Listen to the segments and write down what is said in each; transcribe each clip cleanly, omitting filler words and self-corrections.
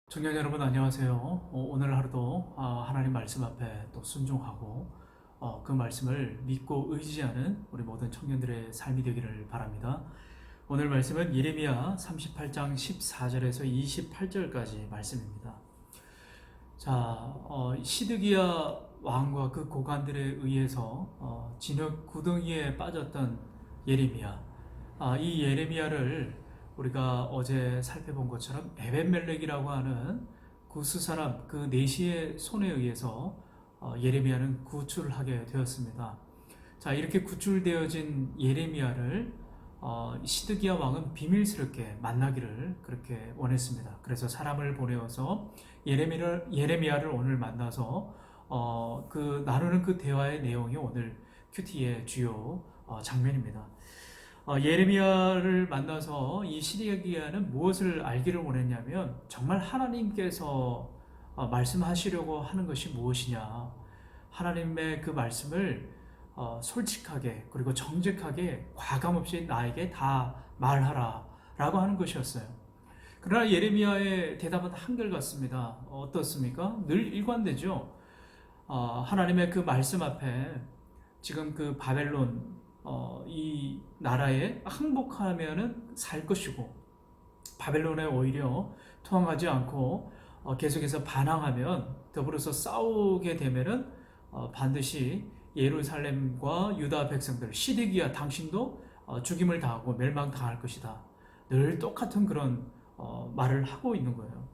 청년 여러분 안녕하세요. 오늘 하루도 하나님 말씀 앞에 또 순종하고 그 말씀을 믿고 의지하는 우리 모든 청년들의 삶이 되기를 바랍니다. 오늘 말씀은 예레미야 38장 14절에서 28절까지 말씀입니다. 자, 시드기야 왕과 그 고관들에 의해서 진흙 구덩이에 빠졌던 예레미야. 이 예레미야를 우리가 어제 살펴본 것처럼 에벤멜렉이라고 하는 구스 사람 그 내시의 손에 의해서 예레미야는 구출을 하게 되었습니다. 자, 이렇게 구출되어진 예레미야를 시드기야 왕은 비밀스럽게 만나기를 그렇게 원했습니다. 그래서 사람을 보내어서 예레미야를 오늘 만나서 나누는 그 대화의 내용이 오늘 큐티의 주요 장면입니다. 예레미야를 만나서 이 시드기야는 무엇을 알기를 원했냐면 정말 하나님께서 말씀하시려고 하는 것이 무엇이냐, 하나님의 그 말씀을 솔직하게 그리고 정직하게 과감 없이 나에게 다 말하라 라고 하는 것이었어요. 그러나 예레미야의 대답은 한결같습니다. 어떻습니까? 늘 일관되죠. 하나님의 그 말씀 앞에 지금 그 바벨론 이 나라에 항복하면은 살 것이고, 바벨론에 오히려 투항하지 않고 계속해서 반항하면, 더불어서 싸우게 되면은 반드시 예루살렘과 유다 백성들, 시드기야 당신도 죽임을 당하고 멸망당할 것이다. 늘 똑같은 그런 말을 하고 있는 거예요.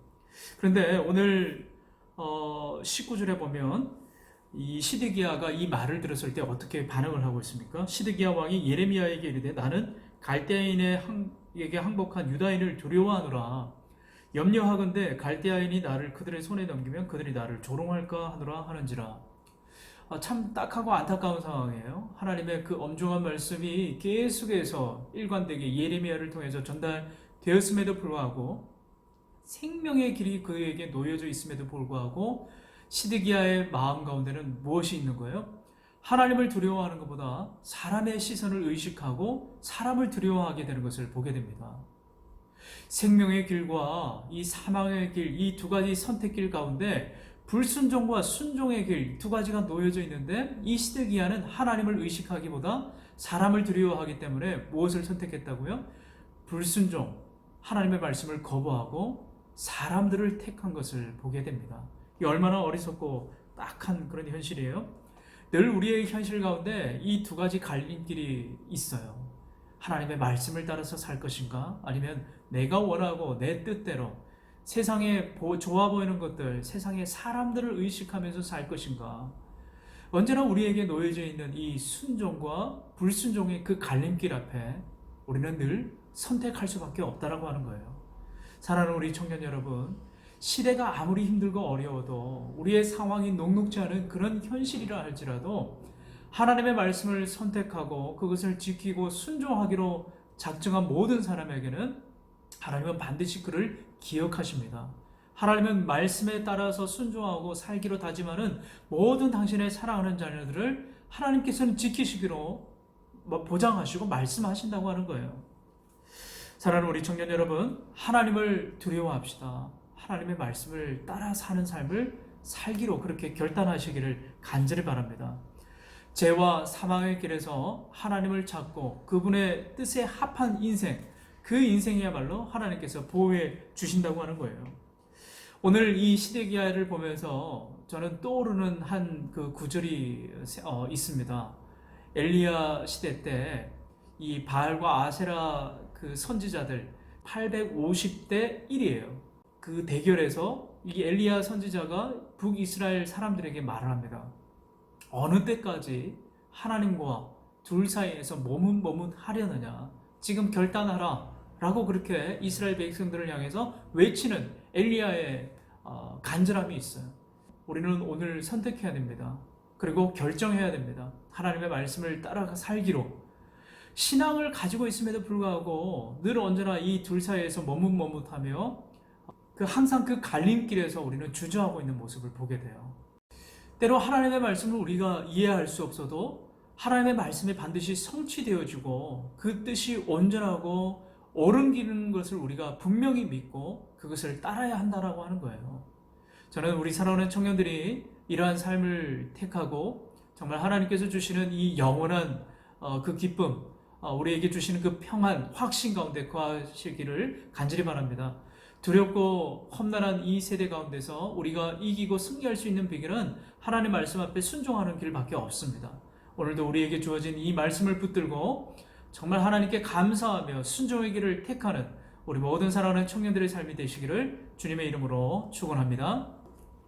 그런데 오늘 19절에 보면 이 시드기야가 이 말을 들었을 때 어떻게 반응을 하고 있습니까? 시드기야 왕이 예레미야에게 이르되 나는 갈대아인에게 항복한 유다인을 두려워하노라. 염려하건대 갈대아인이 나를 그들의 손에 넘기면 그들이 나를 조롱할까 하노라 하는지라. 참 딱하고 안타까운 상황이에요. 하나님의 그 엄중한 말씀이 계속해서 일관되게 예레미야를 통해서 전달되었음에도 불구하고, 생명의 길이 그에게 놓여져 있음에도 불구하고 시드기야의 마음 가운데는 무엇이 있는 거예요? 하나님을 두려워하는 것보다 사람의 시선을 의식하고 사람을 두려워하게 되는 것을 보게 됩니다. 생명의 길과 이 사망의 길, 이 두 가지 선택길 가운데 불순종과 순종의 길 두 가지가 놓여져 있는데, 이 시드기야는 하나님을 의식하기보다 사람을 두려워하기 때문에 무엇을 선택했다고요? 불순종, 하나님의 말씀을 거부하고 사람들을 택한 것을 보게 됩니다. 이 얼마나 어리석고 딱한 그런 현실이에요. 늘 우리의 현실 가운데 이 두 가지 갈림길이 있어요. 하나님의 말씀을 따라서 살 것인가, 아니면 내가 원하고 내 뜻대로 세상에 좋아 보이는 것들, 세상의 사람들을 의식하면서 살 것인가. 언제나 우리에게 놓여져 있는 이 순종과 불순종의 그 갈림길 앞에 우리는 늘 선택할 수밖에 없다라고 하는 거예요. 사랑하는 우리 청년 여러분, 시대가 아무리 힘들고 어려워도, 우리의 상황이 녹록지 않은 그런 현실이라 할지라도 하나님의 말씀을 선택하고 그것을 지키고 순종하기로 작정한 모든 사람에게는 하나님은 반드시 그를 기억하십니다. 하나님은 말씀에 따라서 순종하고 살기로 다짐하는 모든 당신의 사랑하는 자녀들을 하나님께서는 지키시기로 보장하시고 말씀하신다고 하는 거예요. 사랑하는 우리 청년 여러분, 하나님을 두려워합시다. 하나님의 말씀을 따라 사는 삶을 살기로 그렇게 결단하시기를 간절히 바랍니다. 죄와 사망의 길에서 하나님을 찾고 그분의 뜻에 합한 인생, 그 인생이야말로 하나님께서 보호해 주신다고 하는 거예요. 오늘 이 시드기야를 보면서 저는 떠오르는 한 그 구절이 있습니다. 엘리야 시대 때 이 바알과 아세라 그 선지자들 850대 1이에요. 그 대결에서 이 엘리야 선지자가 북이스라엘 사람들에게 말을 합니다. 어느 때까지 하나님과 둘 사이에서 머뭇머뭇하려느냐, 지금 결단하라 라고 그렇게 이스라엘 백성들을 향해서 외치는 엘리야의 간절함이 있어요. 우리는 오늘 선택해야 됩니다. 그리고 결정해야 됩니다. 하나님의 말씀을 따라 살기로. 신앙을 가지고 있음에도 불구하고 늘 언제나 이 둘 사이에서 머뭇머뭇하며 항상 그 갈림길에서 우리는 주저하고 있는 모습을 보게 돼요. 때로 하나님의 말씀을 우리가 이해할 수 없어도 하나님의 말씀이 반드시 성취되어지고 그 뜻이 온전하고 옳은 길인 것을 우리가 분명히 믿고 그것을 따라야 한다라고 하는 거예요. 저는 우리 사랑하는 청년들이 이러한 삶을 택하고 정말 하나님께서 주시는 이 영원한 그 기쁨, 우리에게 주시는 그 평안, 확신 가운데 거하시기를 간절히 바랍니다. 두렵고 험난한 이 세대 가운데서 우리가 이기고 승리할 수 있는 비결은 하나님의 말씀 앞에 순종하는 길밖에 없습니다. 오늘도 우리에게 주어진 이 말씀을 붙들고 정말 하나님께 감사하며 순종의 길을 택하는 우리 모든 사랑하는 청년들의 삶이 되시기를 주님의 이름으로 축원합니다.